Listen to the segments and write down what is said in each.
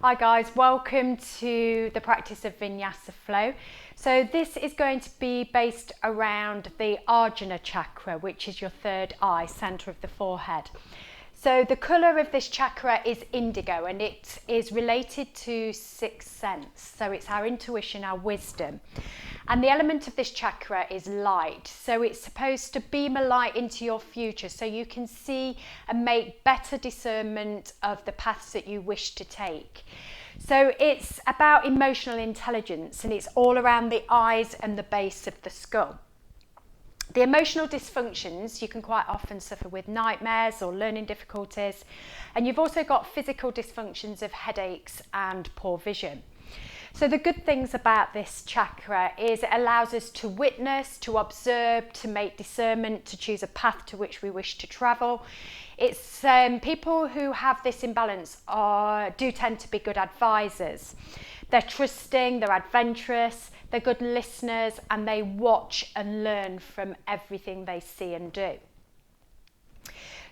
Hi guys, welcome to the practice of Vinyasa flow. So this is going to be based around the Ajna chakra, which is your third eye, centre of the forehead. So the colour of this chakra is indigo, and it is related to sixth sense. So it's our intuition, our wisdom. And the element of this chakra is light. So it's supposed to beam a light into your future so you can see and make better discernment of the paths that you wish to take. So it's about emotional intelligence, and it's all around the eyes and the base of the skull. The emotional dysfunctions, you can quite often suffer with nightmares or learning difficulties, and you've also got physical dysfunctions of headaches and poor vision. So the good things about this chakra is it allows us to witness, to observe, to make discernment, to choose a path to which we wish to travel. It's people who have this imbalance do tend to be good advisors. They're trusting, they're adventurous, they're good listeners, and they watch and learn from everything they see and do.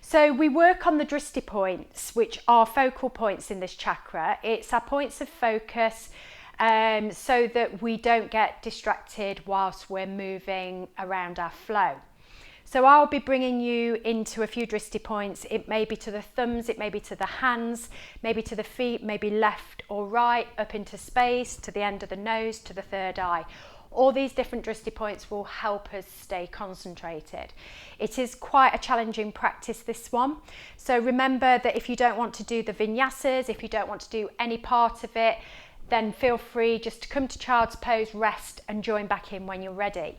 So we work on the drishti points, which are focal points in this chakra. It's our points of focus, so that we don't get distracted whilst we're moving around our flow. So I'll be bringing you into a few drishti points. It may be to the thumbs, it may be to the hands, maybe to the feet, maybe left or right, up into space, to the end of the nose, to the third eye. All these different drishti points will help us stay concentrated. It is quite a challenging practice, this one. So remember that if you don't want to do the vinyasas, if you don't want to do any part of it, then feel free just to come to child's pose, rest, and join back in when you're ready.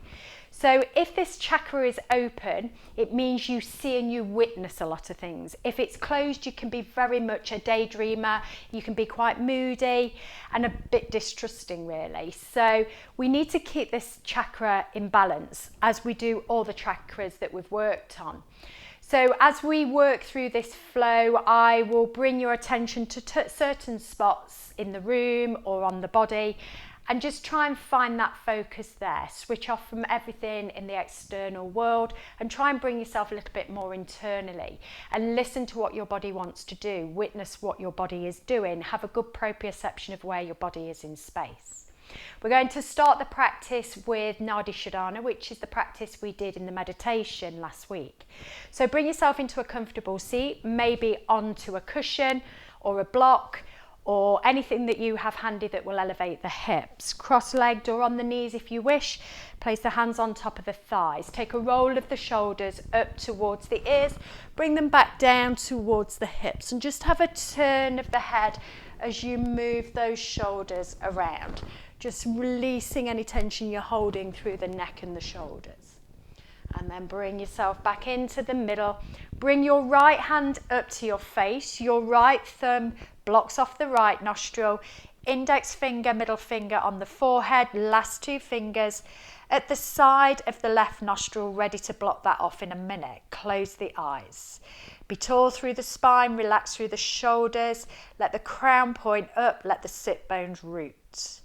So if this chakra is open, it means you see and you witness a lot of things. If it's closed, you can be very much a daydreamer, you can be quite moody and a bit distrusting, really. So we need to keep this chakra in balance, as we do all the chakras that we've worked on. So as we work through this flow, I will bring your attention to certain spots in the room or on the body, and just try and find that focus there. Switch off from everything in the external world and try and bring yourself a little bit more internally and listen to what your body wants to do. Witness what your body is doing. Have a good proprioception of where your body is in space. We're going to start the practice with Nadi Shodhana, which is the practice we did in the meditation last week. So bring yourself into a comfortable seat, maybe onto a cushion or a block, or anything that you have handy that will elevate the hips. Cross-legged or on the knees if you wish. Place the hands on top of the thighs. Take a roll of the shoulders up towards the ears. Bring them back down towards the hips, and just have a turn of the head as you move those shoulders around. Just releasing any tension you're holding through the neck and the shoulders. And then bring yourself back into the middle. Bring your right hand up to your face. Your right thumb blocks off the right nostril. Index finger, middle finger on the forehead. Last two fingers at the side of the left nostril, ready to block that off in a minute. Close the eyes. Be tall through the spine. Relax through the shoulders. Let the crown point up. Let the sit bones root.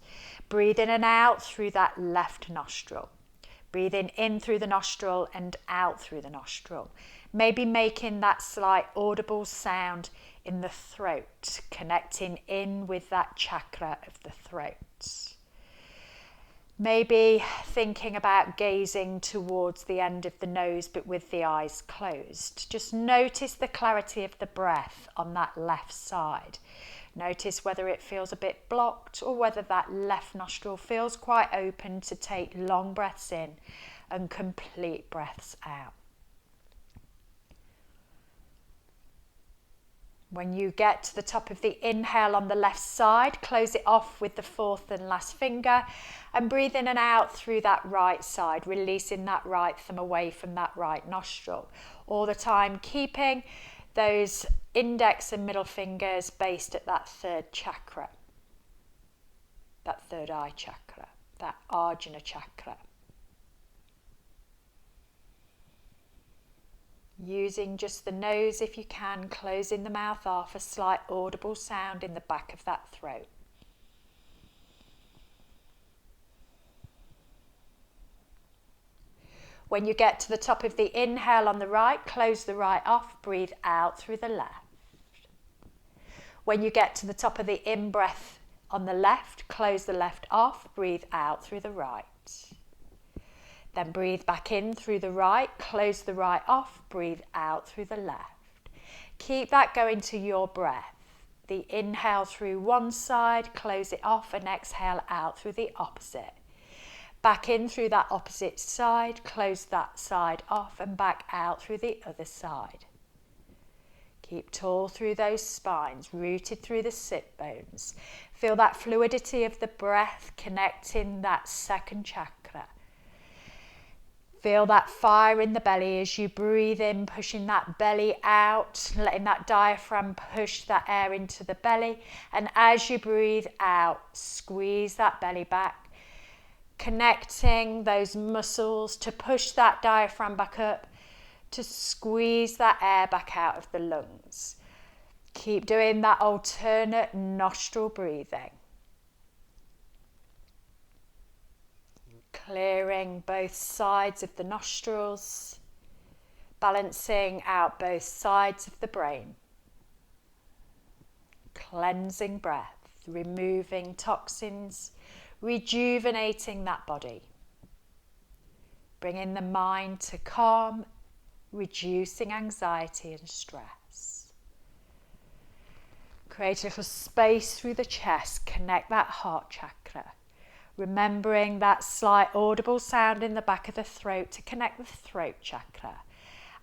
Breathe in and out through that left nostril. Breathing in through the nostril and out through the nostril. Maybe making that slight audible sound in the throat, connecting in with that chakra of the throat. Maybe thinking about gazing towards the end of the nose, but with the eyes closed. Just notice the clarity of the breath on that left side. Notice whether it feels a bit blocked or whether that left nostril feels quite open to take long breaths in and complete breaths out. When you get to the top of the inhale on the left side, close it off with the fourth and last finger and breathe in and out through that right side, releasing that right thumb away from that right nostril. All the time keeping those index and middle fingers based at that third chakra, that third eye chakra, that Ajna chakra. Using just the nose if you can, closing the mouth off, a slight audible sound in the back of that throat. When you get to the top of the inhale on the right, close the right off, breathe out through the left. When you get to the top of the in-breath on the left, close the left off, breathe out through the right. Then breathe back in through the right, close the right off, breathe out through the left. Keep that going to your breath. The inhale through one side, close it off, and exhale out through the opposite. Back in through that opposite side, close that side off, and back out through the other side. Keep tall through those spines, rooted through the sit bones. Feel that fluidity of the breath connecting that second chakra. Feel that fire in the belly as you breathe in, pushing that belly out, letting that diaphragm push that air into the belly. And as you breathe out, squeeze that belly back, connecting those muscles to push that diaphragm back up, to squeeze that air back out of the lungs. Keep doing that alternate nostril breathing. Clearing both sides of the nostrils, balancing out both sides of the brain. Cleansing breath, removing toxins, rejuvenating that body. Bringing the mind to calm, reducing anxiety and stress. Create a little space through the chest, connect that heart chakra. Remembering that slight audible sound in the back of the throat to connect the throat chakra.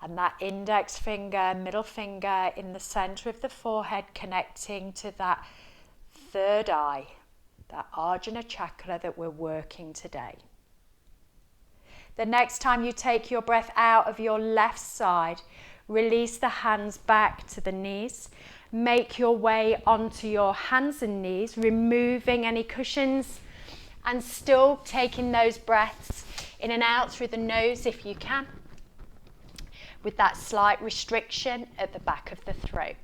And that index finger, middle finger in the center of the forehead connecting to that third eye, that Ajna chakra that we're working today. The next time you take your breath out of your left side, release the hands back to the knees. Make your way onto your hands and knees, removing any cushions, and still taking those breaths in and out through the nose if you can, with that slight restriction at the back of the throat.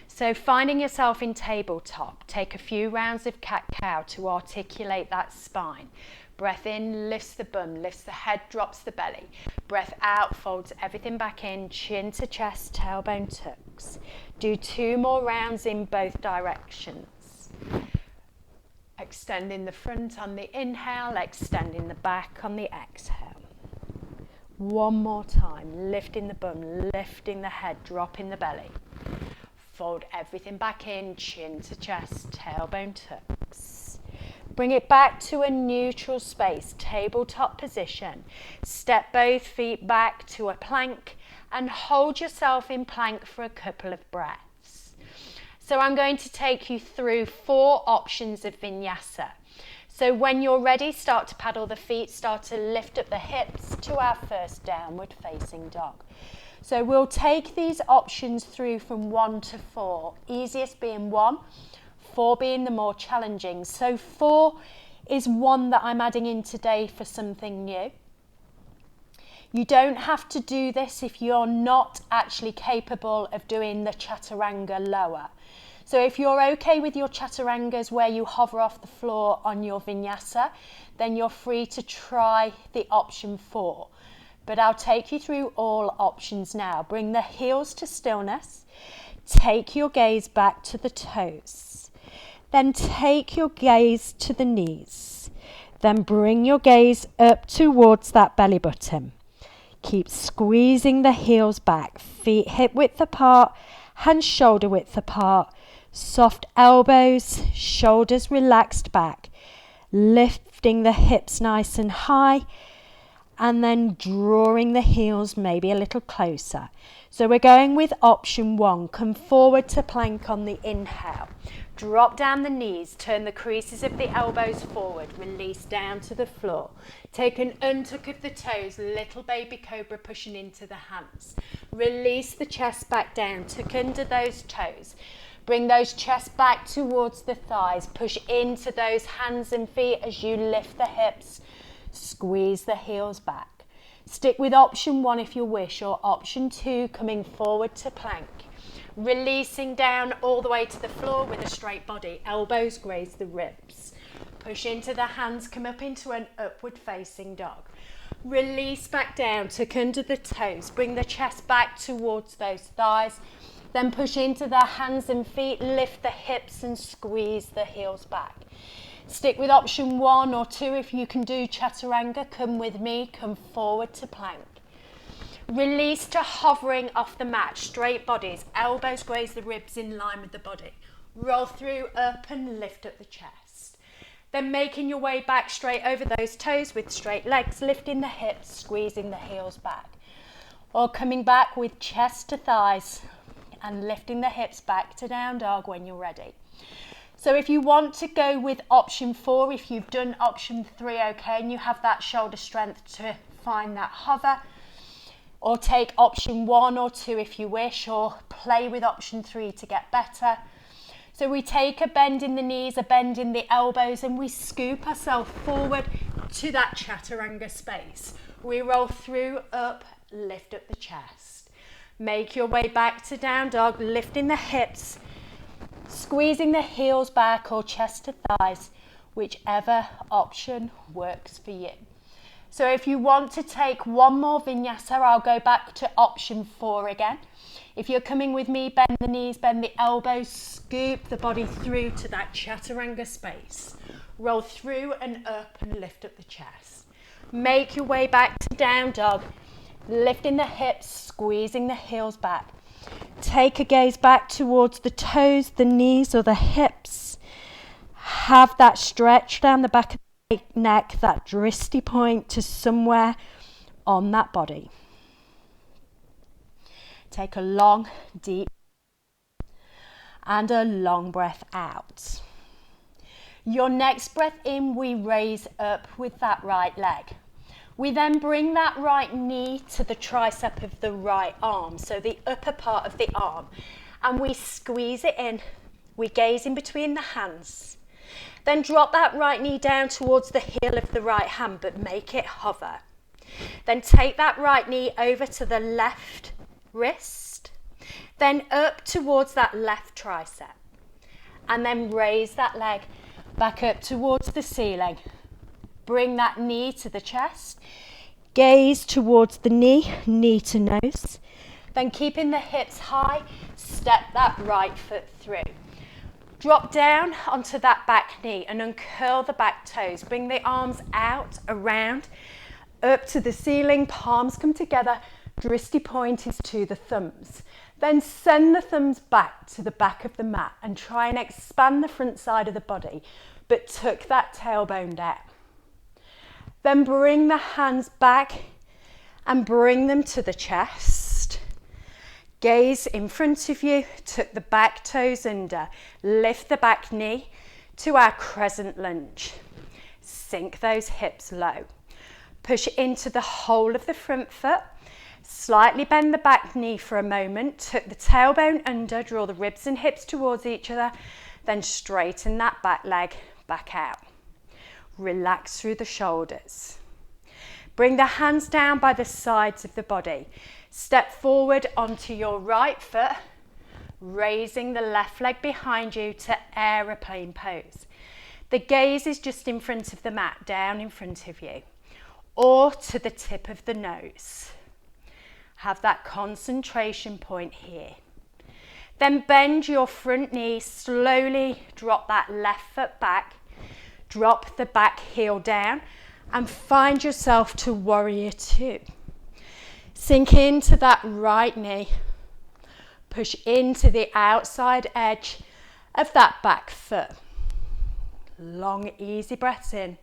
So finding yourself in tabletop, take a few rounds of cat-cow to articulate that spine. Breath in, lifts the bum, lifts the head, drops the belly. Breath out, folds everything back in, chin to chest, tailbone tucks. Do 2 more rounds in both directions. Extending the front on the inhale, extending the back on the exhale. 1 more time, lifting the bum, lifting the head, dropping the belly. Fold everything back in, chin to chest, tailbone tucks. Bring it back to a neutral space, tabletop position. Step both feet back to a plank and hold yourself in plank for a couple of breaths. So I'm going to take you through 4 options of Vinyasa. So when you're ready, start to paddle the feet, start to lift up the hips to our first downward facing dog. So we'll take these options through from 1 to 4, easiest being 1, 4 being the more challenging. So 4 is one that I'm adding in today for something new. You don't have to do this if you're not actually capable of doing the chaturanga lower. So if you're okay with your chaturangas where you hover off the floor on your vinyasa, then you're free to try the option 4. But I'll take you through all options now. Bring the heels to stillness. Take your gaze back to the toes. Then take your gaze to the knees. Then bring your gaze up towards that belly button. Keep squeezing the heels back, feet hip width apart, hands shoulder width apart, soft elbows, shoulders relaxed back, lifting the hips nice and high, and then drawing the heels maybe a little closer. So we're going with option 1, come forward to plank on the inhale. Drop down the knees, turn the creases of the elbows forward, release down to the floor. Take an untuck of the toes, little baby cobra pushing into the hands. Release the chest back down, tuck under those toes. Bring those chests back towards the thighs, push into those hands and feet as you lift the hips, squeeze the heels back. Stick with option 1 if you wish, or option 2, coming forward to plank. Releasing down all the way to the floor with a straight body. Elbows graze the ribs. Push into the hands, come up into an upward facing dog. Release back down, tuck under the toes. Bring the chest back towards those thighs. Then push into the hands and feet, lift the hips and squeeze the heels back. Stick with option 1 or 2 if you can do chaturanga. Come with me, come forward to plank. Release to hovering off the mat, straight bodies, elbows graze the ribs in line with the body. Roll through, up and lift up the chest. Then making your way back straight over those toes with straight legs, lifting the hips, squeezing the heels back. Or coming back with chest to thighs and lifting the hips back to down dog when you're ready. So if you want to go with option 4, if you've done option 3 okay, and you have that shoulder strength to find that hover, or take option 1 or 2 if you wish, or play with option 3 to get better. So we take a bend in the knees, a bend in the elbows, and we scoop ourselves forward to that chaturanga space. We roll through, up, lift up the chest. Make your way back to down dog, lifting the hips, squeezing the heels back or chest to thighs, whichever option works for you. So if you want to take one more vinyasa, I'll go back to option 4 again. If you're coming with me, bend the knees, bend the elbows, scoop the body through to that chaturanga space. Roll through and up and lift up the chest. Make your way back to down dog, lifting the hips, squeezing the heels back. Take a gaze back towards the toes, the knees or the hips. Have that stretch down the back of the neck, that drishti point to somewhere on that body. Take a long, deep and a long breath out. Your next breath in, we raise up with that right leg. We then bring that right knee to the tricep of the right arm, so the upper part of the arm, and we squeeze it in. We gaze in between the hands. Then drop that right knee down towards the heel of the right hand, but make it hover. Then take that right knee over to the left wrist, then up towards that left tricep, and then raise that leg back up towards the ceiling. Bring that knee to the chest, gaze towards the knee, knee to nose, then keeping the hips high, step that right foot through. Drop down onto that back knee and uncurl the back toes. Bring the arms out, around, up to the ceiling, palms come together, drishti point is to the thumbs. Then send the thumbs back to the back of the mat and try and expand the front side of the body, but tuck that tailbone down. Then bring the hands back and bring them to the chest. Gaze in front of you, tuck the back toes under, lift the back knee to our crescent lunge. Sink those hips low. Push into the whole of the front foot. Slightly bend the back knee for a moment, tuck the tailbone under, draw the ribs and hips towards each other, then straighten that back leg back out. Relax through the shoulders. Bring the hands down by the sides of the body. Step forward onto your right foot, raising the left leg behind you to aeroplane pose. The gaze is just in front of the mat, down in front of you, or to the tip of the nose. Have that concentration point here. Then bend your front knee, slowly drop that left foot back, drop the back heel down and find yourself to warrior 2. Sink into that right knee, push into the outside edge of that back foot. Long, easy breaths in.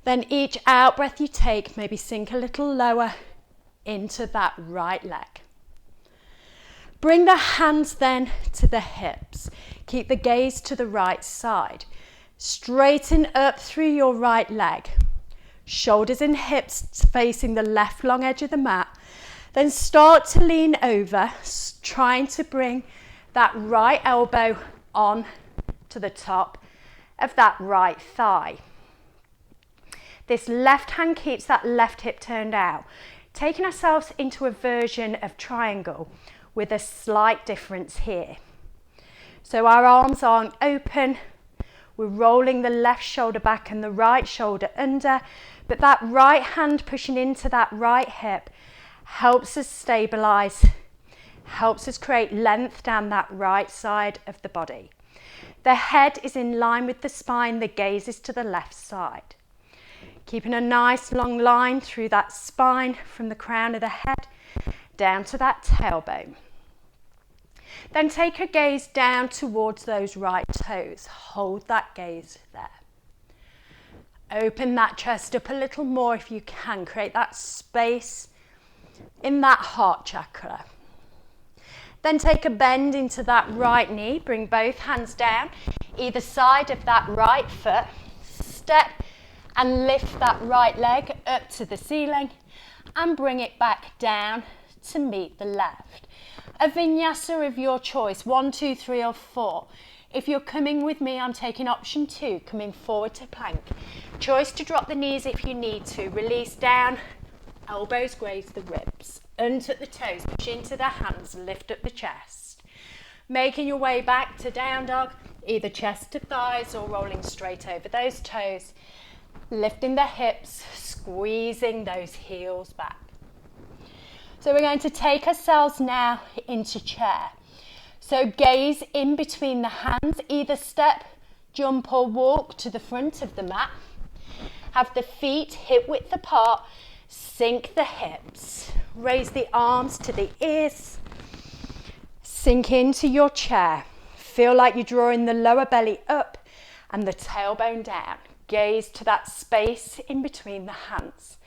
Then each out breath you take, maybe sink a little lower into that right leg. Bring the hands then to the hips. Keep the gaze to the right side. Straighten up through your right leg. Shoulders and hips facing the left long edge of the mat. Then start to lean over, trying to bring that right elbow on to the top of that right thigh. This left hand keeps that left hip turned out. Taking ourselves into a version of triangle with a slight difference here. So our arms aren't open. We're rolling the left shoulder back and the right shoulder under, but that right hand pushing into that right hip helps us stabilize helps us create length down that right side of the body. The head is in line with the spine, the gaze is to the left side. Keeping a nice long line through that spine from the crown of the head down to that tailbone. Then take a gaze down towards those right toes. Hold that gaze there. Open that chest up a little more if you can. Create that space in that heart chakra. Then take a bend into that right knee. Bring both hands down either side of that right foot. Step and lift that right leg up to the ceiling and bring it back down to meet the left. A vinyasa of your choice, 1, 2, 3 or 4. If you're coming with me, I'm taking option 2, coming forward to plank. Choice to drop the knees if you need to. Release down, elbows graze the ribs. Untuck the toes, push into the hands, lift up the chest. Making your way back to down dog, either chest to thighs or rolling straight over those toes. Lifting the hips, squeezing those heels back. So we're going to take ourselves now into chair. So gaze in between the hands, either step, jump or walk to the front of the mat. Have the feet hip width apart, sink the hips. Raise the arms to the ears. Sink into your chair. Feel like you're drawing the lower belly up and the tailbone down. Gaze to that space in between the hands.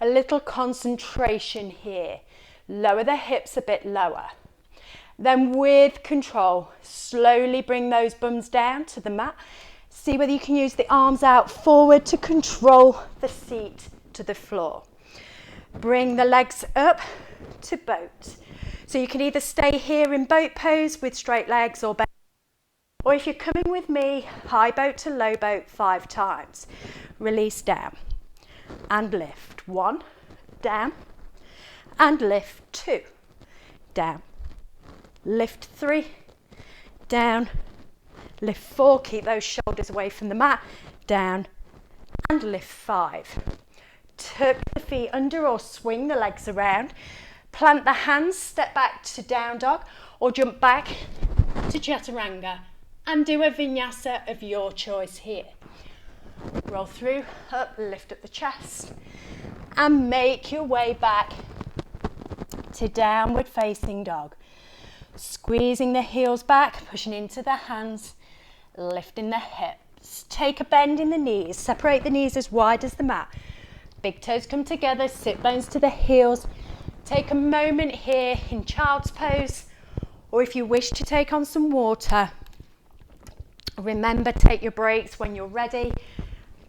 A little concentration here. Lower the hips a bit lower. Then with control, slowly bring those bums down to the mat. See whether you can use the arms out forward to control the seat to the floor. Bring the legs up to boat. So you can either stay here in boat pose with straight legs or bend. Or if you're coming with me, high boat to low boat 5 times. Release down and lift. 1, down and lift. 2, down. Lift 3, down, lift 4, keep those shoulders away from the mat, down, and lift 5. Tuck the feet under or swing the legs around, plant the hands, step back to down dog, or jump back to chaturanga, and do a vinyasa of your choice here. Roll through, up, lift up the chest, and make your way back to downward facing dog. Squeezing the heels back, pushing into the hands, lifting the hips. Take a bend in the knees, separate the knees as wide as the mat. Big toes come together, sit bones to the heels. Take a moment here in child's pose, or if you wish to take on some water, remember, take your breaks when you're ready.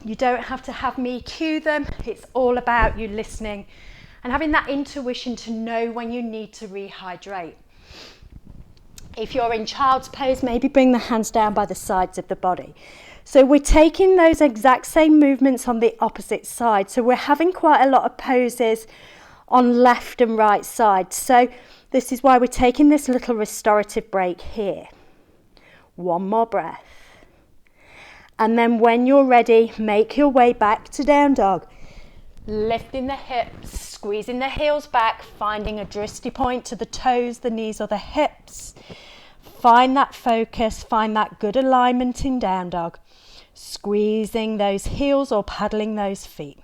You don't have to have me cue them. It's all about you listening and having that intuition to know when you need to rehydrate. If you're in child's pose, maybe bring the hands down by the sides of the body. So we're taking those exact same movements on the opposite side. So we're having quite a lot of poses on left and right side. So this is why we're taking this little restorative break here. 1 more breath. And then when you're ready, make your way back to down dog. Lifting the hips, squeezing the heels back, finding a dristy point to the toes, the knees or the hips. Find that focus, find that good alignment in down dog. Squeezing those heels or paddling those feet.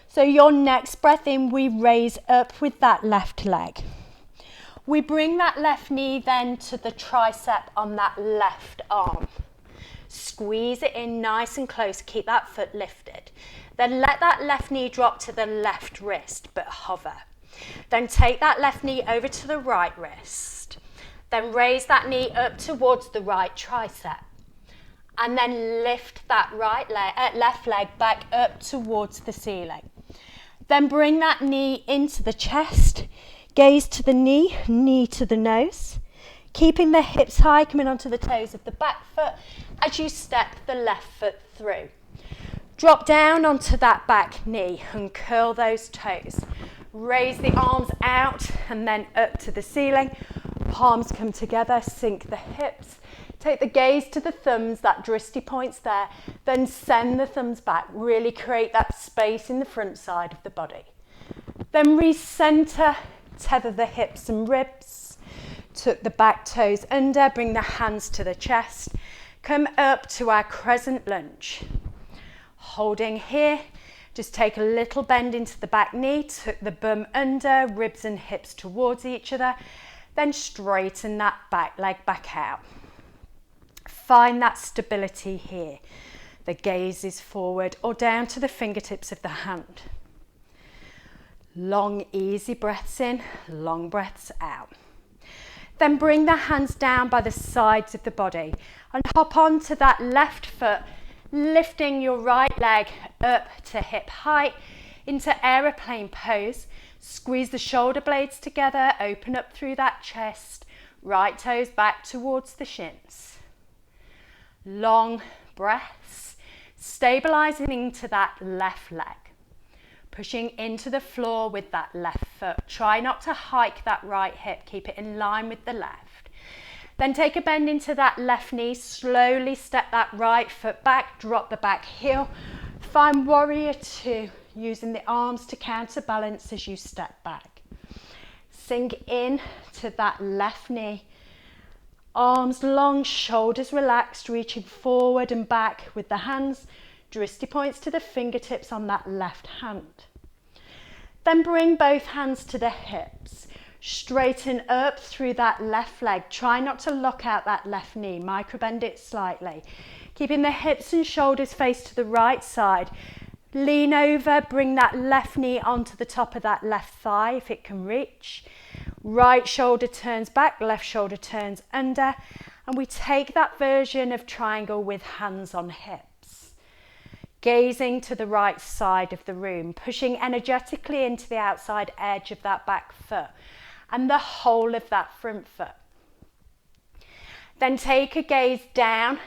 So your next breath in, we raise up with that left leg. We bring that left knee then to the tricep on that left arm. Squeeze it in nice and close, keep that foot lifted. Then let that left knee drop to the left wrist, but hover. Then take that left knee over to the right wrist. Then raise that knee up towards the right tricep. And then lift that left leg back up towards the ceiling. Then bring that knee into the chest, gaze to the knee, knee to the nose. Keeping the hips high, coming onto the toes of the back foot as you step the left foot through. Drop down onto that back knee and curl those toes. Raise the arms out and then up to the ceiling. Palms come together, sink the hips. Take the gaze to the thumbs, that dristy points there. Then send the thumbs back. Really create that space in the front side of the body. Then recenter, tether the hips and ribs, tuck the back toes under, bring the hands to the chest, come up to our crescent lunge. Holding here, just take a little bend into the back knee, tuck the bum under, ribs and hips towards each other, then straighten that back leg back out. Find that stability here. The gaze is forward or down to the fingertips of the hand. Long, easy breaths in, long breaths out. Then bring the hands down by the sides of the body and hop onto that left foot, lifting your right leg up to hip height into aeroplane pose. Squeeze the shoulder blades together, open up through that chest, right toes back towards the shins. Long breaths, stabilizing into that left leg. Pushing into the floor with that left foot. Try not to hike that right hip, keep it in line with the left. Then take a bend into that left knee, slowly step that right foot back, drop the back heel. Find warrior two, using the arms to counterbalance as you step back. Sink in to that left knee. Arms long, shoulders relaxed, reaching forward and back with the hands, wristy points to the fingertips on that left hand. Then bring both hands to the hips. Straighten up through that left leg. Try not to lock out that left knee. Microbend it slightly. Keeping the hips and shoulders face to the right side. Lean over, bring that left knee onto the top of that left thigh if it can reach. Right shoulder turns back, left shoulder turns under. And we take that version of triangle with hands on hips. Gazing to the right side of the room, pushing energetically into the outside edge of that back foot and the whole of that front foot. Then take a gaze down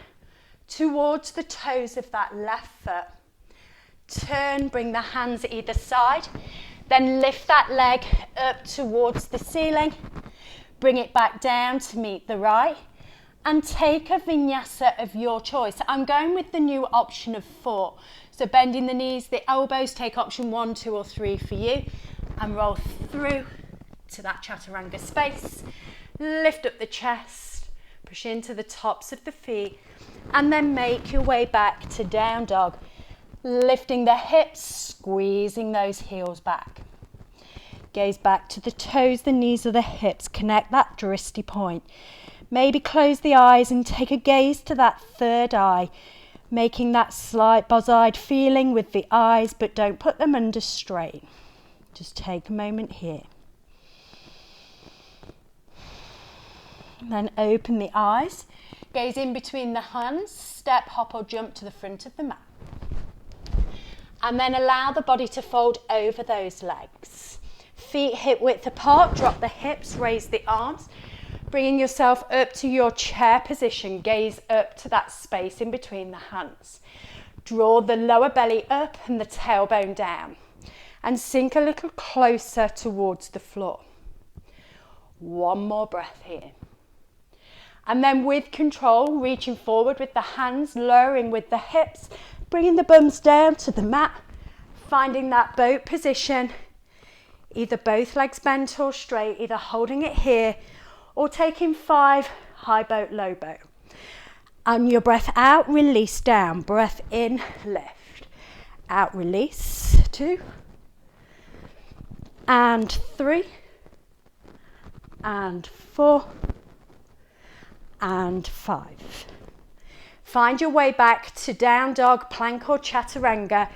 towards the toes of that left foot. Turn, bring the hands either side, then lift that leg up towards the ceiling, bring it back down to meet the right, and take a vinyasa of your choice. I'm going with the new option of 4. So bending the knees, the elbows, take option 1, 2 or 3 for you, and roll through to that chaturanga space. Lift up the chest, push into the tops of the feet, and then make your way back to down dog. Lifting the hips, squeezing those heels back. Gaze back to the toes, the knees or the hips. Connect that wristy point. Maybe close the eyes and take a gaze to that third eye, making that slight buzz-eyed feeling with the eyes, but don't put them under strain. Just take a moment here. And then open the eyes. Gaze in between the hands. Step, hop or jump to the front of the mat. And then allow the body to fold over those legs. Feet hip width apart, drop the hips, raise the arms. Bringing yourself up to your chair position, gaze up to that space in between the hands. Draw the lower belly up and the tailbone down. And sink a little closer towards the floor. One more breath here. And then with control, reaching forward with the hands, lowering with the hips, bringing the bums down to the mat, finding that boat position, either both legs bent or straight, either holding it here or taking 5, high boat, low boat. And your breath out, release down. Breath in, lift. Out, release. 2. And 3. And 4. And 5. Find your way back to down dog, plank or chaturanga.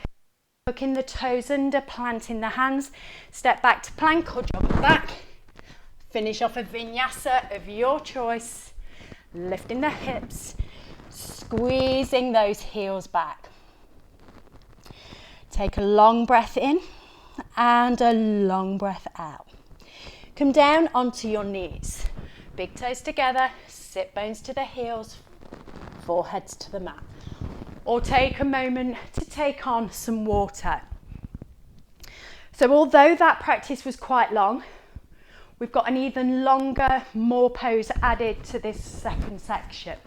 Hooking the toes under, planting the hands. Step back to plank or jump back. Finish off a vinyasa of your choice. Lifting the hips, squeezing those heels back. Take a long breath in and a long breath out. Come down onto your knees. Big toes together, sit bones to the heels, foreheads to the mat. Or take a moment to take on some water. So although that practice was quite long, we've got an even longer, more pose added to this second section.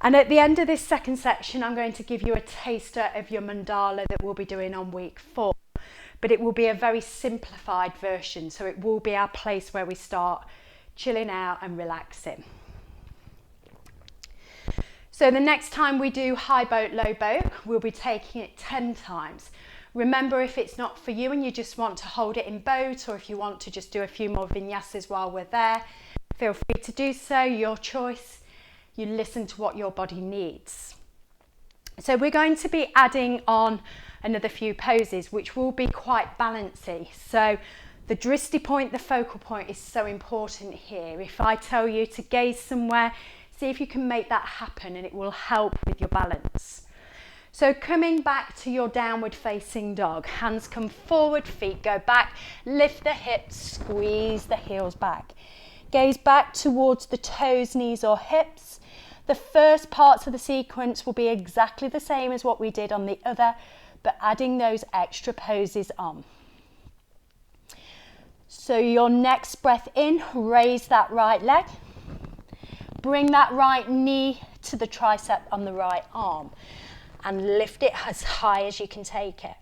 And at the end of this second section, I'm going to give you a taster of your mandala that we'll be doing on week 4. but it will be a very simplified version. So it will be our place where we start chilling out and relaxing. So the next time we do high boat, low boat, we'll be taking it 10 times. Remember, if it's not for you and you just want to hold it in boat, or if you want to just do a few more vinyasas while we're there, feel free to do so, your choice. You listen to what your body needs. So we're going to be adding on another few poses, which will be quite balancy. So the drishti point, the focal point, is so important here. If I tell you to gaze somewhere, see if you can make that happen, and it will help with your balance. So coming back to your downward facing dog, hands come forward, feet go back, lift the hips, squeeze the heels back. Gaze back towards the toes, knees or hips. The first parts of the sequence will be exactly the same as what we did on the other, but adding those extra poses on. So your next breath in, raise that right leg. Bring that right knee to the tricep on the right arm and lift it as high as you can take it.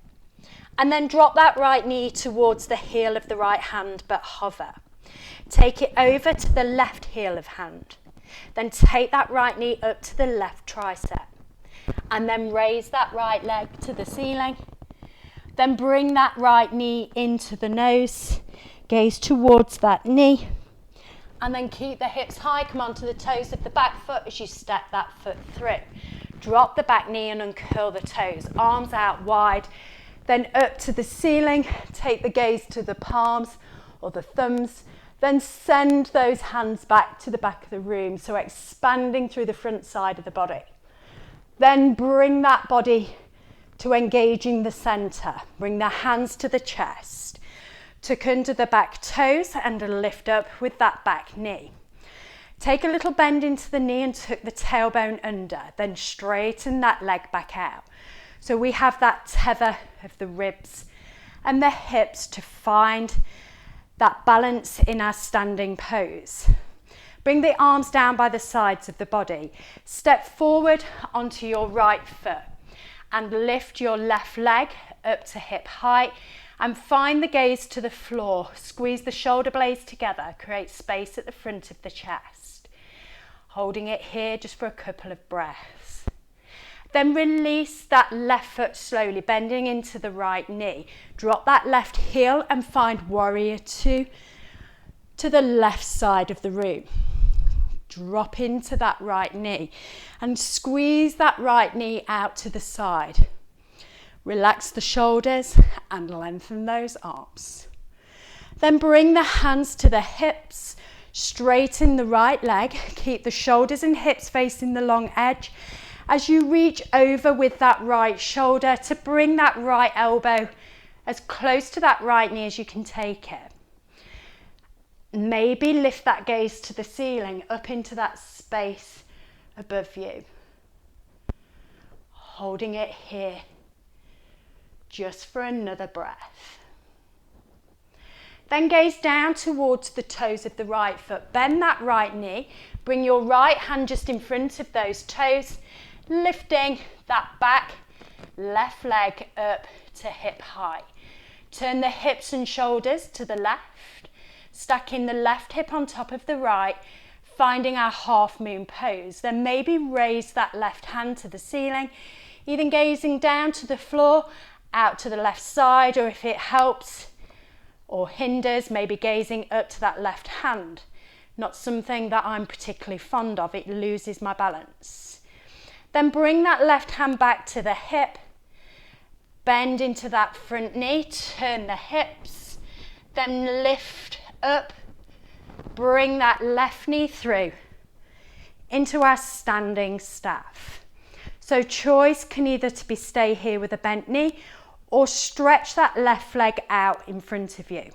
And then drop that right knee towards the heel of the right hand, but hover. Take it over to the left heel of hand. Then take that right knee up to the left tricep. And then raise that right leg to the ceiling. Then bring that right knee into the nose. Gaze towards that knee. And then keep the hips high, come onto the toes of the back foot as you step that foot through. Drop the back knee and uncurl the toes, arms out wide, then up to the ceiling. Take the gaze to the palms or the thumbs, then send those hands back to the back of the room, so expanding through the front side of the body. Then bring that body to engaging the center. Bring the hands to the chest. Tuck under the back toes and lift up with that back knee. Take a little bend into the knee and tuck the tailbone under, then straighten that leg back out. So we have that tether of the ribs and the hips to find that balance in our standing pose. Bring the arms down by the sides of the body. Step forward onto your right foot and lift your left leg up to hip height. And find the gaze to the floor. Squeeze the shoulder blades together. Create space at the front of the chest. Holding it here just for a couple of breaths. Then release that left foot slowly, bending into the right knee. Drop that left heel and find warrior two to the left side of the room. Drop into that right knee and squeeze that right knee out to the side. Relax the shoulders and lengthen those arms. Then bring the hands to the hips, straighten the right leg, keep the shoulders and hips facing the long edge as you reach over with that right shoulder to bring that right elbow as close to that right knee as you can take it. Maybe lift that gaze to the ceiling, up into that space above you. Holding it here. Just for another breath. Then gaze down towards the toes of the right foot. Bend that right knee. Bring your right hand just in front of those toes. Lifting that back left leg up to hip height. Turn the hips and shoulders to the left. Stacking the left hip on top of the right. Finding our half moon pose. Then maybe raise that left hand to the ceiling. Either gazing down to the floor, out to the left side, or if it helps or hinders, maybe gazing up to that left hand. Not something that I'm particularly fond of, it loses my balance. Then bring that left hand back to the hip, bend into that front knee, turn the hips, then lift up, bring that left knee through into our standing staff. So choice can either to be stay here with a bent knee or stretch that left leg out in front of you.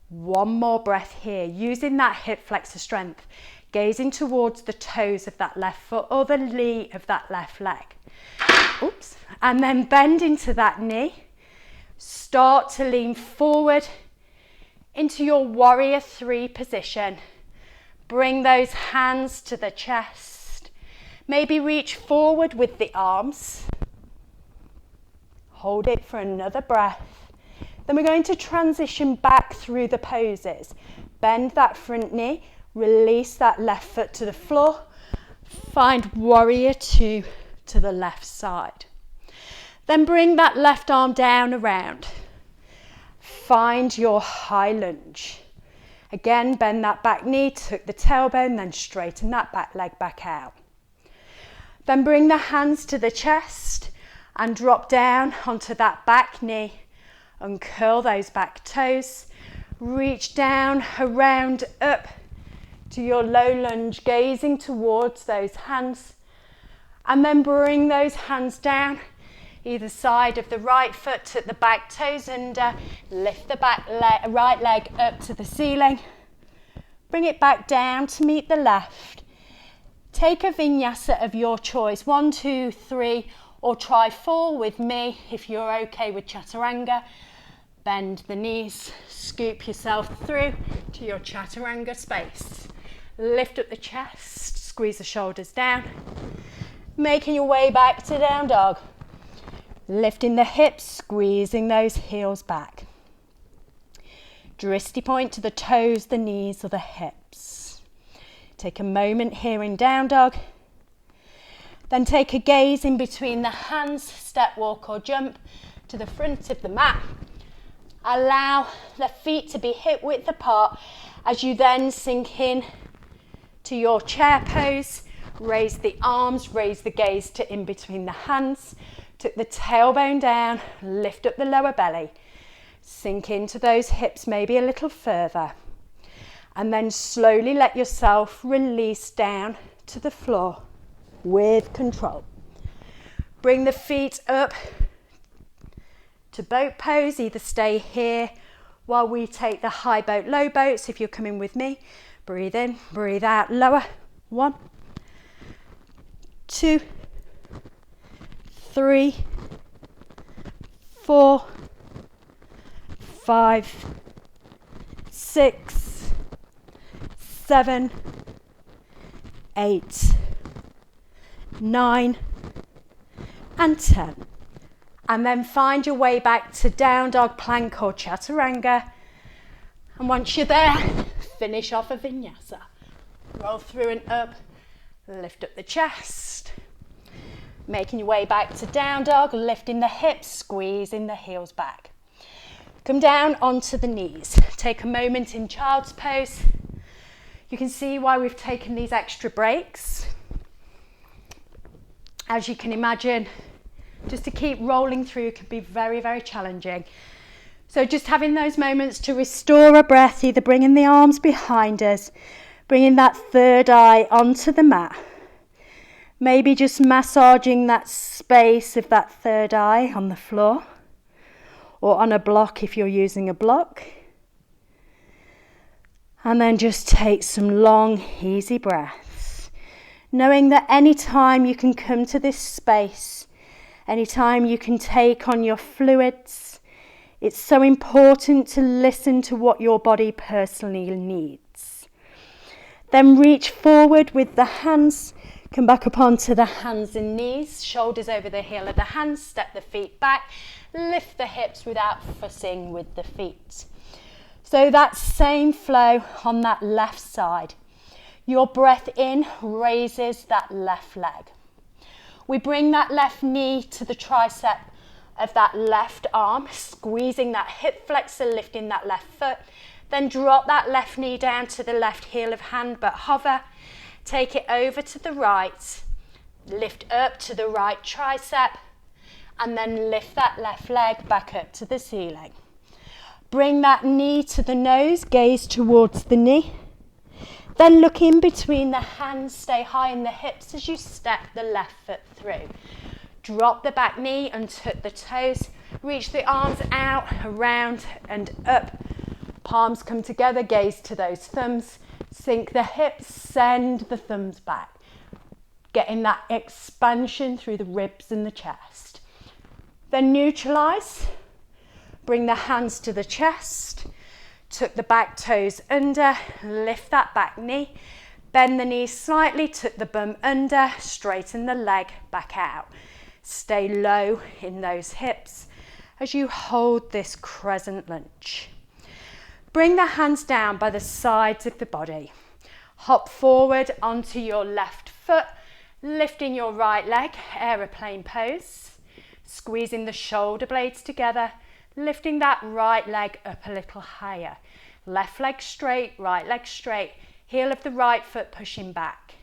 One more breath here, using that hip flexor strength, gazing towards the toes of that left foot or the knee of that left leg. Oops. And then bend into that knee. Start to lean forward into your warrior three position. Bring those hands to the chest. Maybe reach forward with the arms. Hold it for another breath. Then we're going to transition back through the poses. Bend that front knee, release that left foot to the floor. Find warrior two to the left side. Then bring that left arm down around. Find your high lunge. Again, bend that back knee, tuck the tailbone, then straighten that back leg back out. Then bring the hands to the chest and drop down onto that back knee. Uncurl those back toes. Reach down, around, up to your low lunge, gazing towards those hands. And then bring those hands down, either side of the right foot, tuck the back toes under, lift the right leg up to the ceiling. Bring it back down to meet the left. Take a vinyasa of your choice, 1, 2, 3, or try 4 with me if you're okay with chaturanga. Bend the knees, scoop yourself through to your chaturanga space. Lift up the chest, squeeze the shoulders down. Making your way back to down dog. Lifting the hips, squeezing those heels back. Drishti point to the toes, the knees or the hips. Take a moment here in down dog. Then take a gaze in between the hands, step, walk or jump to the front of the mat. Allow the feet to be hip width apart as you then sink in to your chair pose. Raise the arms, raise the gaze to in between the hands. Tuck the tailbone down, lift up the lower belly. Sink into those hips maybe a little further. And then slowly let yourself release down to the floor with control. Bring the feet up to boat pose. Either stay here while we take the high boat, low boat. So if you're coming with me, breathe in, breathe out, lower. 1, 2, 3, 4, 5, 6, 7, 8, 9 and 10. And then find your way back to down dog, plank or chaturanga. And once you're there, finish off a vinyasa. Roll through and up, lift up the chest. Making your way back to down dog, lifting the hips, squeezing the heels back. Come down onto the knees. Take a moment in child's pose. You can see why we've taken these extra breaks. As you can imagine, just to keep rolling through can be very, very challenging. So just having those moments to restore a breath, either bringing the arms behind us, bringing that third eye onto the mat. Maybe just massaging that space of that third eye on the floor or on a block if you're using a block. And then just take some long, easy breaths, knowing that any time you can come to this space, anytime you can take on your fluids, it's so important to listen to what your body personally needs. Then reach forward with the hands. Come back up onto the hands and knees, shoulders over the heel of the hands, step the feet back, lift the hips without fussing with the feet. So that same flow on that left side. Your breath in raises that left leg. We bring that left knee to the tricep of that left arm, squeezing that hip flexor, lifting that left foot. Then drop that left knee down to the left heel of hand, but hover. Take it over to the right, lift up to the right tricep, and then lift that left leg back up to the ceiling. Bring that knee to the nose, gaze towards the knee. Then look in between the hands, stay high in the hips as you step the left foot through. Drop the back knee and tuck the toes. Reach the arms out, around and up. Palms come together, gaze to those thumbs. Sink the hips, send the thumbs back. Getting that expansion through the ribs and the chest. Then neutralize. Bring the hands to the chest. Tuck the back toes under. Lift that back knee. Bend the knees slightly. Tuck the bum under. Straighten the leg back out. Stay low in those hips. as you hold this crescent lunge. Bring the hands down by the sides of the body. Hop forward onto your left foot, lifting your right leg, aeroplane pose. Squeezing the shoulder blades together, lifting that right leg up a little higher. Left leg straight, right leg straight, heel of the right foot pushing back.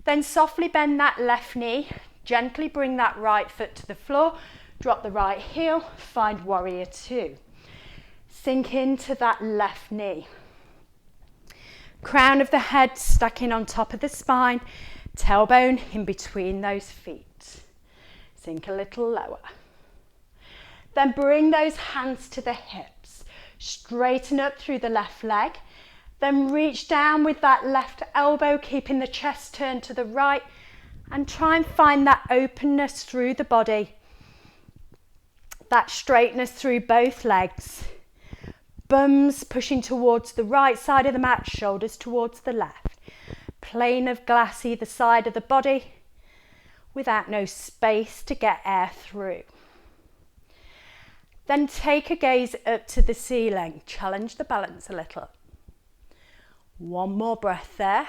Then softly bend that left knee, gently bring that right foot to the floor, drop the right heel, find warrior two. Sink into that left knee. Crown of the head stacking on top of the spine, tailbone in between those feet. Sink a little lower. Then bring those hands to the hips. Straighten up through the left leg. Then reach down with that left elbow, keeping the chest turned to the right. And try and find that openness through the body. That straightness through both legs. Bums pushing towards the right side of the mat, shoulders towards the left. Plane of glass either side of the body, without no space to get air through. Then take a gaze up to the ceiling. Challenge the balance a little. One more breath there.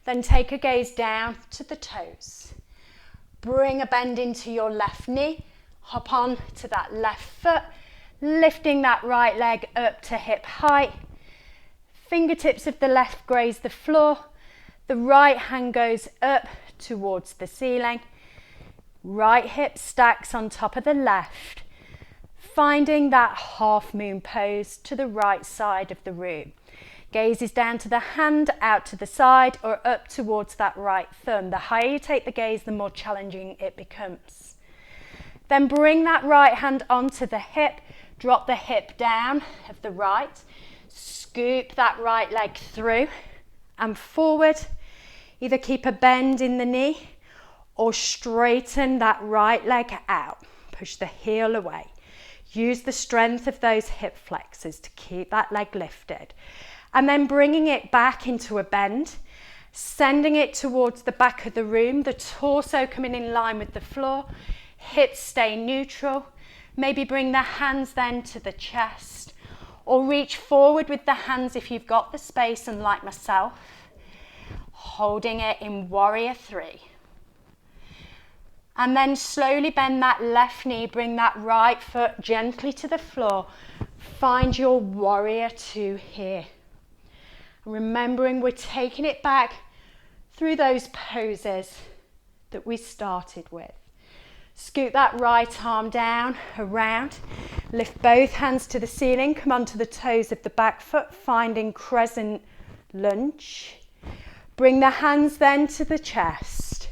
Then take a gaze down to the toes. Bring a bend into your left knee. Hop on to that left foot. Lifting that right leg up to hip height. Fingertips of the left graze the floor. The right hand goes up towards the ceiling. Right hip stacks on top of the left. Finding that half moon pose to the right side of the room. Gaze is down to the hand, out to the side, or up towards that right thumb. The higher you take the gaze, the more challenging it becomes. Then bring that right hand onto the hip. Drop the hip down of the right. Scoop that right leg through and forward. Either keep a bend in the knee or straighten that right leg out. Push the heel away. Use the strength of those hip flexors to keep that leg lifted. And then bringing it back into a bend, sending it towards the back of the room, the torso coming in line with the floor, hips stay neutral. Maybe bring the hands then to the chest, or reach forward with the hands if you've got the space, and like myself, holding it in warrior three. And then slowly bend that left knee, bring that right foot gently to the floor. Find your warrior two here. Remembering we're taking it back through those poses that we started with. Scoot that right arm down, around. Lift both hands to the ceiling. Come onto the toes of the back foot, finding crescent lunge. Bring the hands then to the chest.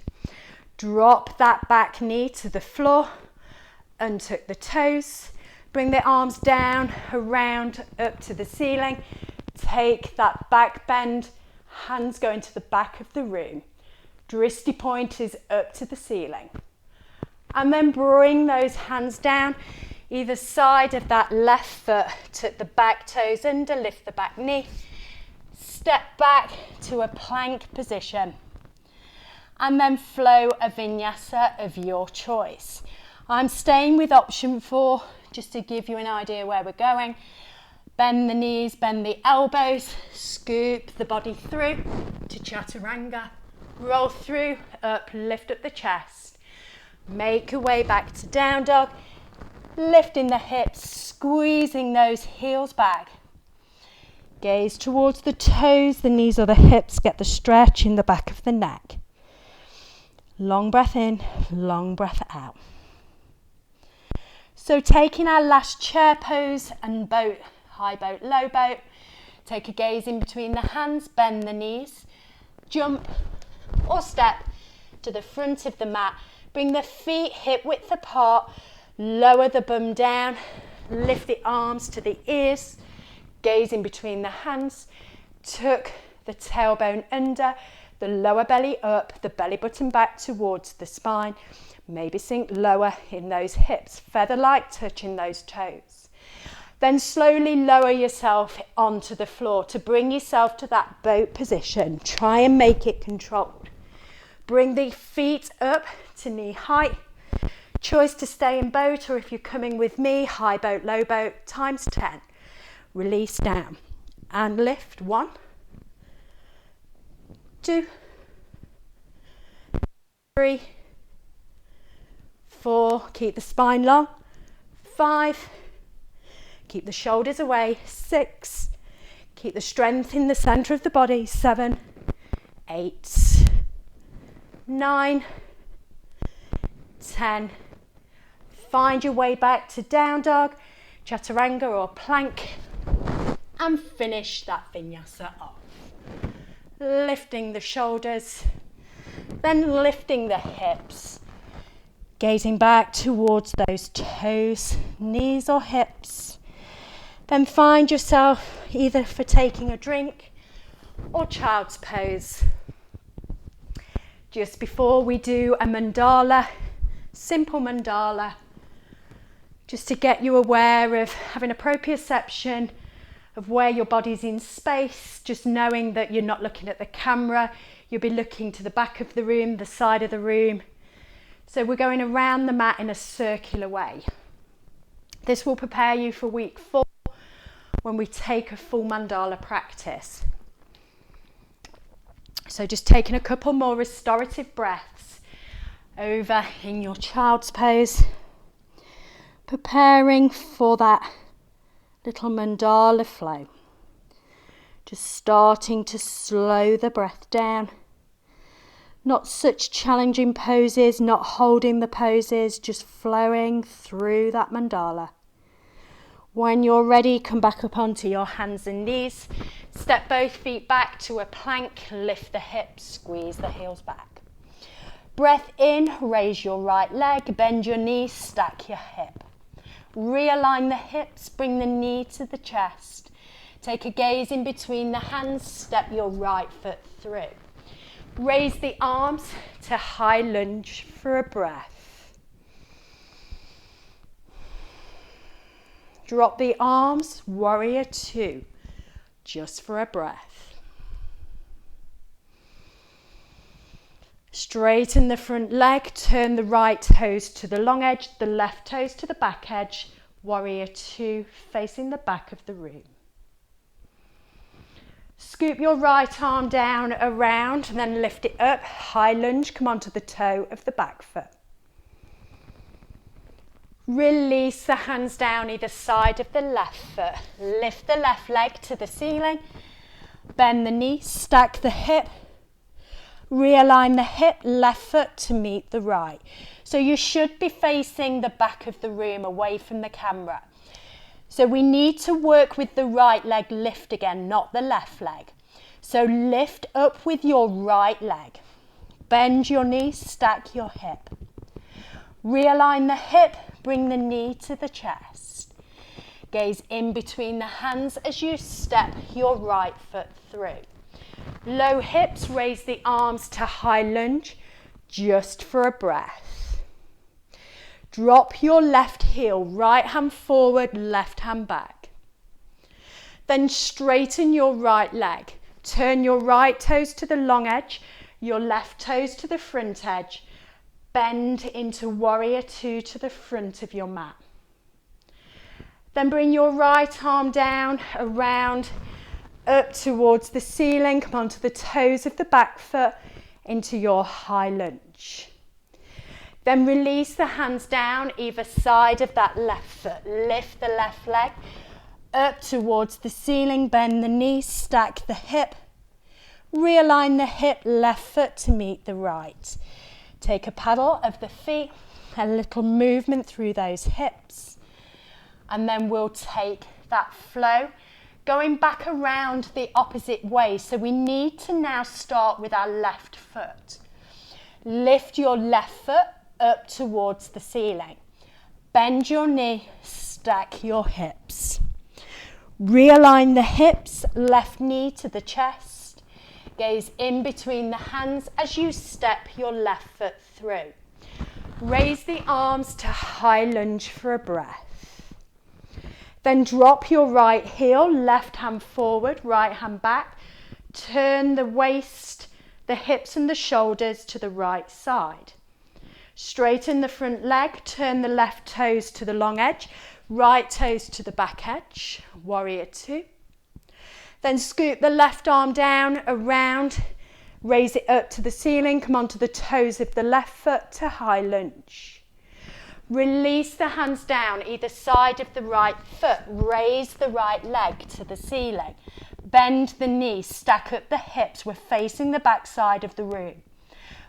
Drop that back knee to the floor. Untuck the toes. Bring the arms down, around, up to the ceiling. Take that back bend. Hands going to the back of the room. Drishti point is up to the ceiling. And then bring those hands down, either side of that left foot, tuck the back toes under, lift the back knee. Step back to a plank position. And then flow a vinyasa of your choice. I'm staying with option 4, just to give you an idea where we're going. Bend the knees, bend the elbows, scoop the body through to chaturanga. Roll through, up, lift up the chest. Make your way back to down dog, lifting the hips, squeezing those heels back. Gaze towards the toes, the knees or the hips, get the stretch in the back of the neck. Long breath in, long breath out. So taking our last chair pose and boat, high boat, low boat, take a gaze in between the hands, bend the knees, jump or step to the front of the mat. Bring the feet hip width apart, lower the bum down, lift the arms to the ears, gaze in between the hands, tuck the tailbone under, the lower belly up, the belly button back towards the spine, maybe sink lower in those hips, feather-like touching those toes. Then slowly lower yourself onto the floor to bring yourself to that boat position. Try and make it controlled. Bring the feet up to knee height. Choice to stay in boat, or if you're coming with me, high boat, low boat, times 10. Release down and lift. 1, 2, 3, 4, keep the spine long. 5, keep the shoulders away. 6, keep the strength in the center of the body. 7, 8, 9, 10. Find your way back to down dog, chaturanga or plank, and finish that vinyasa off. Lifting the shoulders, then lifting the hips, gazing back towards those toes, knees or hips. Then find yourself either for taking a drink or child's pose. Just before we do a mandala, simple mandala, just to get you aware of having a proprioception of where your body's in space, just knowing that you're not looking at the camera, you'll be looking to the back of the room, the side of the room. So we're going around the mat in a circular way. This will prepare you for week 4 when we take a full mandala practice. So just taking a couple more restorative breaths over in your child's pose, preparing for that little mandala flow. Just starting to slow the breath down. Not such challenging poses, not holding the poses, just flowing through that mandala. When you're ready, come back up onto your hands and knees. Step both feet back to a plank, lift the hips, squeeze the heels back. Breath in, raise your right leg, bend your knees, stack your hip. Realign the hips, bring the knee to the chest. Take a gaze in between the hands, step your right foot through. Raise the arms to high lunge for a breath. Drop the arms, warrior 2, just for a breath. Straighten the front leg, turn the right toes to the long edge, the left toes to the back edge, warrior 2, facing the back of the room. Scoop your right arm down around and then lift it up, high lunge, come onto the toe of the back foot. Release the hands down either side of the left foot. Lift the left leg to the ceiling, bend the knee, stack the hip. Realign the hip, left foot to meet the right. So you should be facing the back of the room away from the camera. So we need to work with the right leg lift again, not the left leg. So lift up with your right leg. Bend your knee, stack your hip. Realign the hip, bring the knee to the chest. Gaze in between the hands as you step your right foot through. Low hips, raise the arms to high lunge, just for a breath. Drop your left heel, right hand forward, left hand back. Then straighten your right leg. Turn your right toes to the long edge, your left toes to the front edge. Bend into warrior 2 to the front of your mat. Then bring your right arm down, around, up towards the ceiling, come onto the toes of the back foot into your high lunge. Then release the hands down either side of that left foot. Lift the left leg up towards the ceiling, bend the knee, stack the hip. Realign the hip, left foot to meet the right. Take a paddle of the feet, a little movement through those hips. And then we'll take that flow going back around the opposite way. So we need to now start with our left foot. Lift your left foot up towards the ceiling. Bend your knee, stack your hips. Realign the hips, left knee to the chest. Gaze in between the hands as you step your left foot through. Raise the arms to high lunge for a breath. Then drop your right heel, left hand forward, right hand back. Turn the waist, the hips and the shoulders to the right side. Straighten the front leg, turn the left toes to the long edge, right toes to the back edge, warrior two. Then scoop the left arm down, around, raise it up to the ceiling, come onto the toes of the left foot to high lunge. Release the hands down either side of the right foot, raise the right leg to the ceiling. Bend the knees, stack up the hips, we're facing the back side of the room.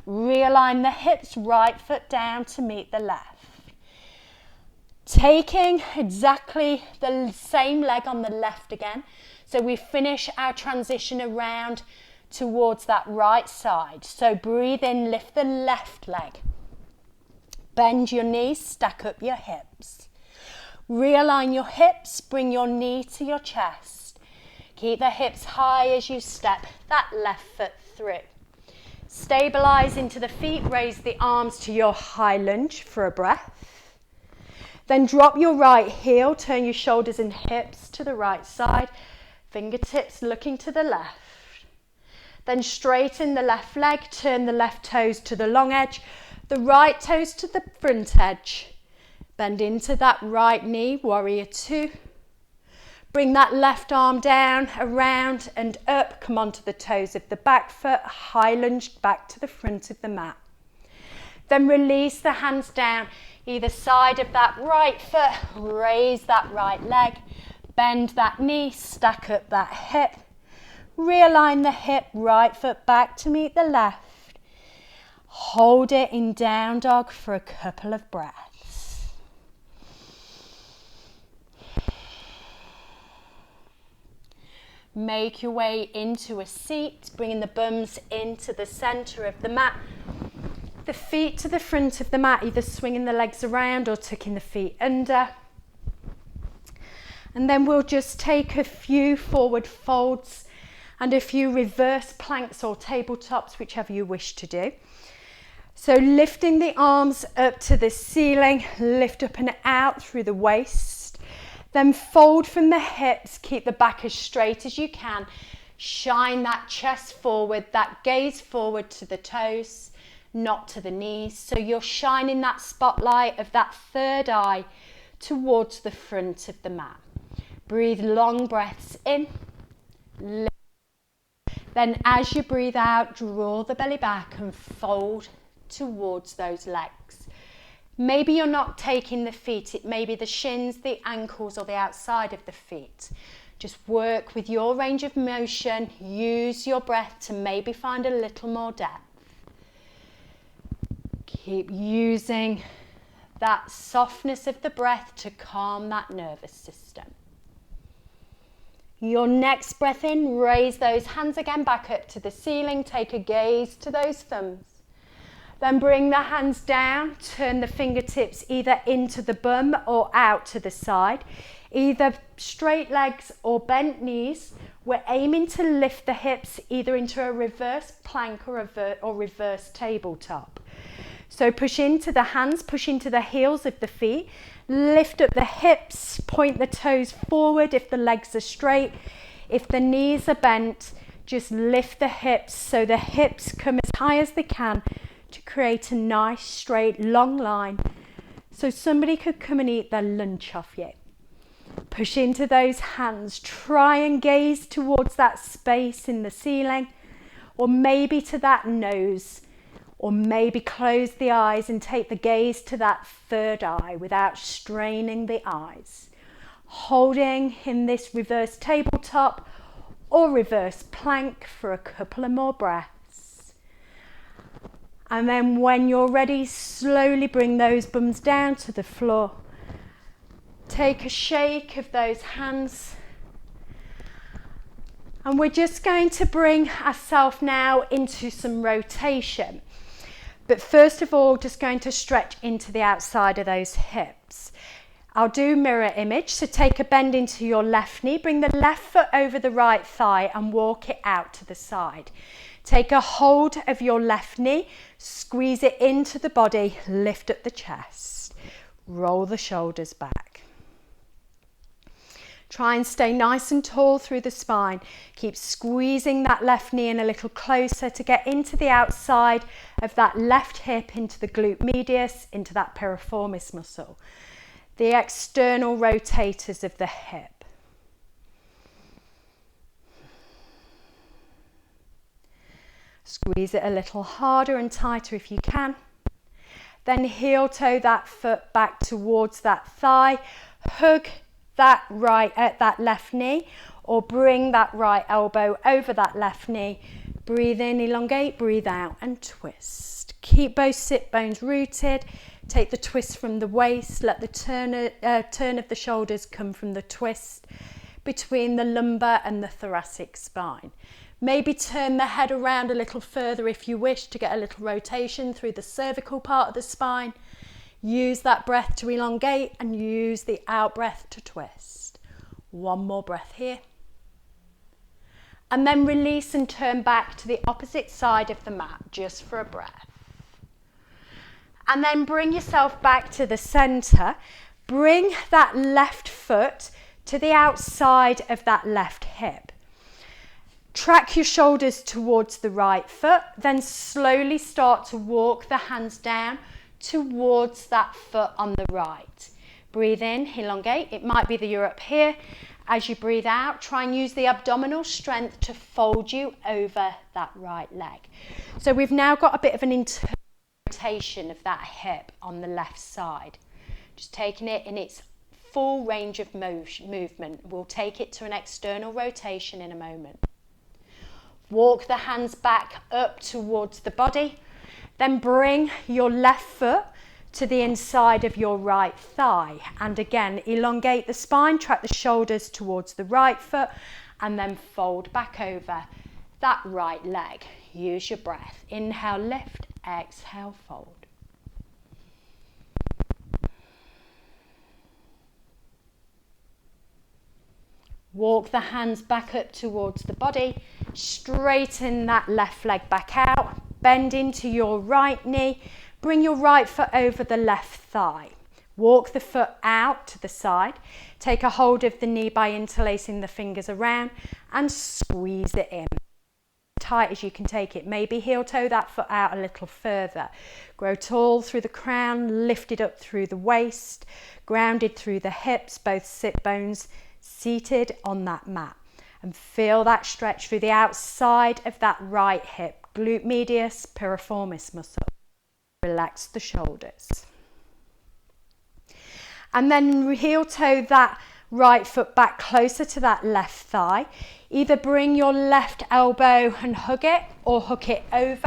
Realign the hips, right foot down to meet the left. Taking exactly the same leg on the left again. So we finish our transition around towards that right side. So breathe in, lift the left leg. Bend your knees, stack up your hips. Realign your hips, bring your knee to your chest. Keep the hips high as you step that left foot through. Stabilize into the feet, raise the arms to your high lunge for a breath. Then drop your right heel, turn your shoulders and hips to the right side, fingertips looking to the left. Then straighten the left leg, turn the left toes to the long edge, the right toes to the front edge. Bend into that right knee, warrior two. Bring that left arm down, around and up. Come onto the toes of the back foot, high lunge back to the front of the mat. Then release the hands down, either side of that right foot. Raise that right leg, bend that knee, stack up that hip. Realign the hip, right foot back to meet the left. Hold it in down dog for a couple of breaths. Make your way into a seat, bringing the bums into the center of the mat. The feet to the front of the mat, either swinging the legs around or tucking the feet under. And then we'll just take a few forward folds and a few reverse planks or tabletops, whichever you wish to do. So lifting the arms up to the ceiling, lift up and out through the waist. Then fold from the hips, keep the back as straight as you can. Shine that chest forward, that gaze forward to the toes, not to the knees. So you're shining that spotlight of that third eye towards the front of the mat. Breathe long breaths in. Then as you breathe out, draw the belly back and fold towards those legs. Maybe you're not taking the feet, it may be the shins, the ankles or the outside of the feet. Just work with your range of motion, use your breath to maybe find a little more depth. Keep using that softness of the breath to calm that nervous system. Your next breath in, raise those hands again back up to the ceiling, take a gaze to those thumbs. Then bring the hands down, turn the fingertips either into the bum or out to the side. Either straight legs or bent knees. We're aiming to lift the hips either into a reverse plank or reverse tabletop. So push into the hands, push into the heels of the feet. Lift up the hips, point the toes forward if the legs are straight. If the knees are bent, just lift the hips so the hips come as high as they can to create a nice straight long line so somebody could come and eat their lunch off you. Push into those hands, try and gaze towards that space in the ceiling or maybe to that nose, or maybe close the eyes and take the gaze to that third eye without straining the eyes. Holding in this reverse tabletop or reverse plank for a couple of more breaths. And then when you're ready, slowly bring those bums down to the floor. Take a shake of those hands. And we're just going to bring ourselves now into some rotation. But first of all, just going to stretch into the outside of those hips. I'll do mirror image. So take a bend into your left knee, bring the left foot over the right thigh and walk it out to the side. Take a hold of your left knee, squeeze it into the body, lift up the chest, roll the shoulders back. Try and stay nice and tall through the spine. Keep squeezing that left knee in a little closer to get into the outside of that left hip, into the glute medius, into that piriformis muscle. The external rotators of the hip. Squeeze it a little harder and tighter if you can. Then heel toe that foot back towards that thigh. Hug that left knee, or bring that right elbow over that left knee. Breathe in, elongate, breathe out and twist. Keep both sit bones rooted. Take the twist from the waist. Let the turn of the shoulders come from the twist between the lumbar and the thoracic spine. Maybe turn the head around a little further if you wish to get a little rotation through the cervical part of the spine. Use that breath to elongate and use the out breath to twist. One more breath here. And then release and turn back to the opposite side of the mat just for a breath. And then bring yourself back to the center. Bring that left foot to the outside of that left hip. Track your shoulders towards the right foot, then slowly start to walk the hands down towards that foot on the right. Breathe in, elongate. It might be that you're up here. As you breathe out, try and use the abdominal strength to fold you over that right leg. So we've now got a bit of an internal rotation of that hip on the left side. Just taking it in its full range of movement. We'll take it to an external rotation in a moment. Walk the hands back up towards the body. Then bring your left foot to the inside of your right thigh. And again, elongate the spine, track the shoulders towards the right foot, and then fold back over that right leg. Use your breath. Inhale, lift, exhale, fold. Walk the hands back up towards the body. Straighten that left leg back out. Bend into your right knee. Bring your right foot over the left thigh. Walk the foot out to the side. Take a hold of the knee by interlacing the fingers around and squeeze it in. Tight as you can take it. Maybe heel toe that foot out a little further. Grow tall through the crown, lifted up through the waist, grounded through the hips, both sit bones seated on that mat. And feel that stretch through the outside of that right hip, glute medius, piriformis muscle. Relax the shoulders. And then heel toe that right foot back closer to that left thigh. Either bring your left elbow and hug it, or hook it over.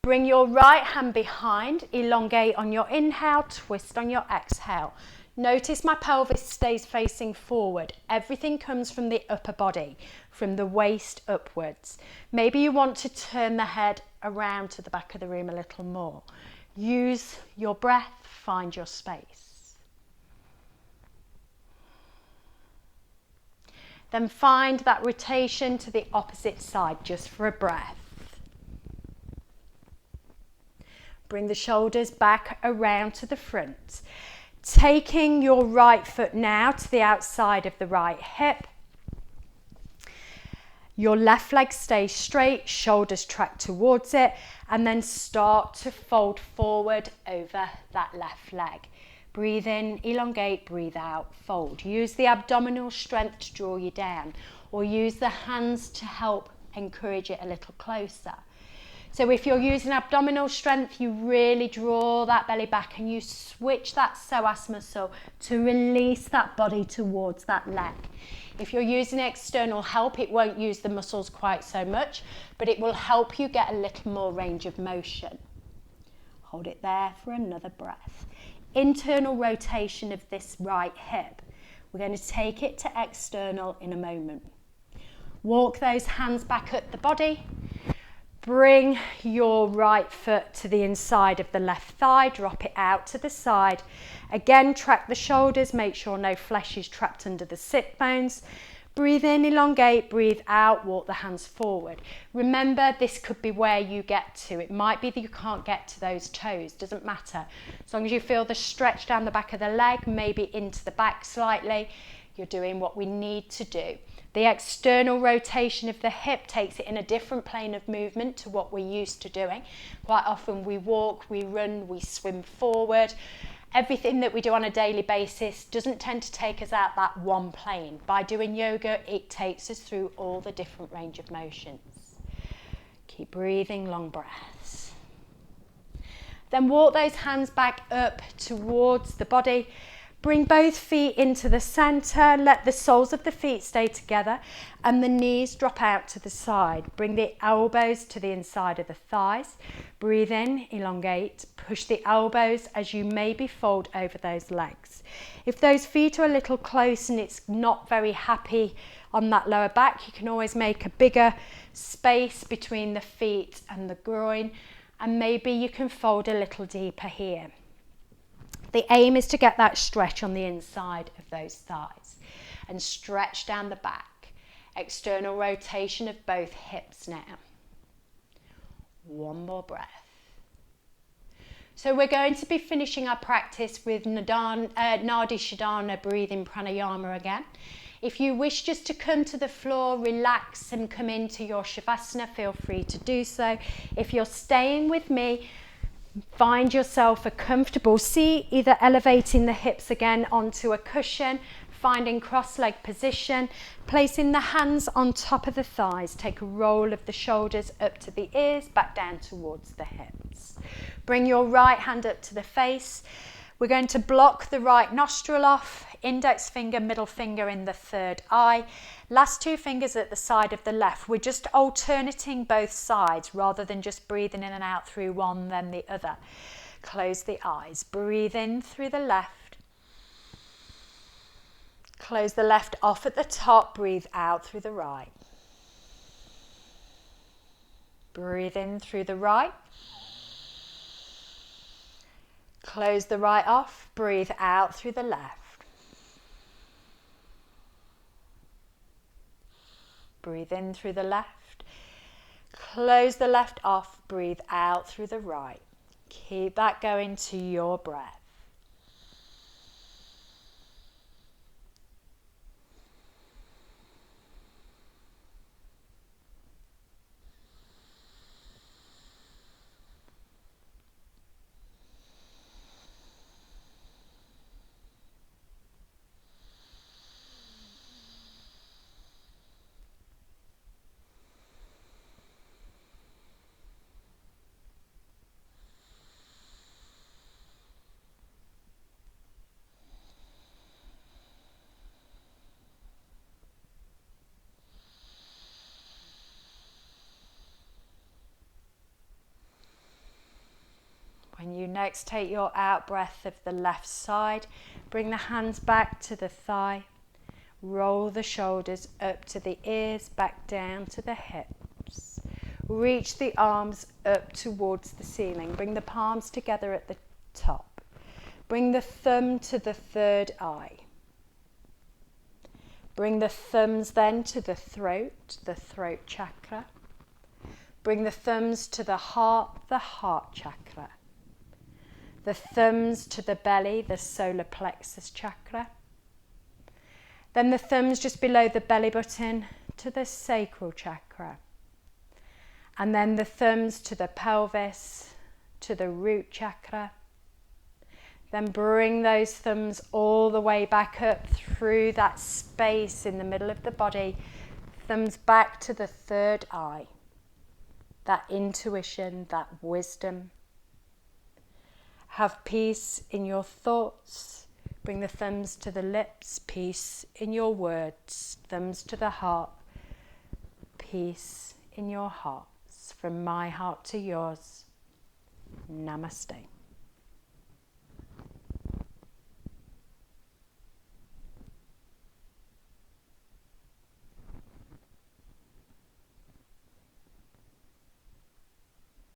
Bring your right hand behind, elongate on your inhale, twist on your exhale. Notice my pelvis stays facing forward. Everything comes from the upper body, from the waist upwards. Maybe you want to turn the head around to the back of the room a little more. Use your breath, find your space. Then find that rotation to the opposite side, just for a breath. Bring the shoulders back around to the front. Taking your right foot now to the outside of the right hip. Your left leg stays straight, shoulders track towards it, and then start to fold forward over that left leg. Breathe in, elongate, breathe out, fold. Use the abdominal strength to draw you down, or use the hands to help encourage it a little closer. So if you're using abdominal strength, you really draw that belly back and you switch that psoas muscle to release that body towards that leg. If you're using external help, it won't use the muscles quite so much, but it will help you get a little more range of motion. Hold it there for another breath. Internal rotation of this right hip. We're going to take it to external in a moment. Walk those hands back up the body. Bring your right foot to the inside of the left thigh, drop it out to the side. Again, track the shoulders, make sure no flesh is trapped under the sit bones. Breathe in, elongate, breathe out, walk the hands forward. Remember, this could be where you get to. It might be that you can't get to those toes, doesn't matter. As long as you feel the stretch down the back of the leg, maybe into the back slightly, You're doing what we need to do. The external rotation of the hip takes it in a different plane of movement to what we're used to doing. Quite often we walk, we run, we swim forward. Everything that we do on a daily basis doesn't tend to take us out that one plane. By doing yoga, it takes us through all the different range of motions. Keep breathing, long breaths. Then walk those hands back up towards the body. Bring both feet into the center. Let the soles of the feet stay together and the knees drop out to the side. Bring the elbows to the inside of the thighs. Breathe in, elongate. Push the elbows as you maybe fold over those legs. If those feet are a little close and it's not very happy on that lower back, you can always make a bigger space between the feet and the groin, and maybe you can fold a little deeper here. The aim is to get that stretch on the inside of those thighs and stretch down the back. External rotation of both hips now. One more breath. So we're going to be finishing our practice with Nadi Shodhana breathing pranayama again. If you wish just to come to the floor, relax and come into your Shavasana, feel free to do so. If you're staying with me, find yourself a comfortable seat, either elevating the hips again onto a cushion, finding cross-leg position, placing the hands on top of the thighs. Take a roll of the shoulders up to the ears, back down towards the hips. Bring your right hand up to the face. We're going to block the right nostril off, index finger, middle finger in the third eye. Last two fingers at the side of the left. We're just alternating both sides rather than just breathing in and out through one then the other. Close the eyes. Breathe in through the left. Close the left off at the top. Breathe out through the right. Breathe in through the right. Close the right off. Breathe out through the left. Breathe in through the left. Close the left off. Breathe out through the right. Keep that going to your breath. When you next take your out breath of the left side, bring the hands back to the thigh, roll the shoulders up to the ears, back down to the hips. Reach the arms up towards the ceiling. Bring the palms together at the top. Bring the thumb to the third eye. Bring the thumbs then to the throat chakra. Bring the thumbs to the heart chakra. The thumbs to the belly, the solar plexus chakra. Then the thumbs just below the belly button to the sacral chakra. And then the thumbs to the pelvis, to the root chakra. Then bring those thumbs all the way back up through that space in the middle of the body. Thumbs back to the third eye. That intuition, that wisdom. Have peace in your thoughts. Bring the thumbs to the lips. Peace in your words. Thumbs to the heart. Peace in your hearts. From my heart to yours. Namaste.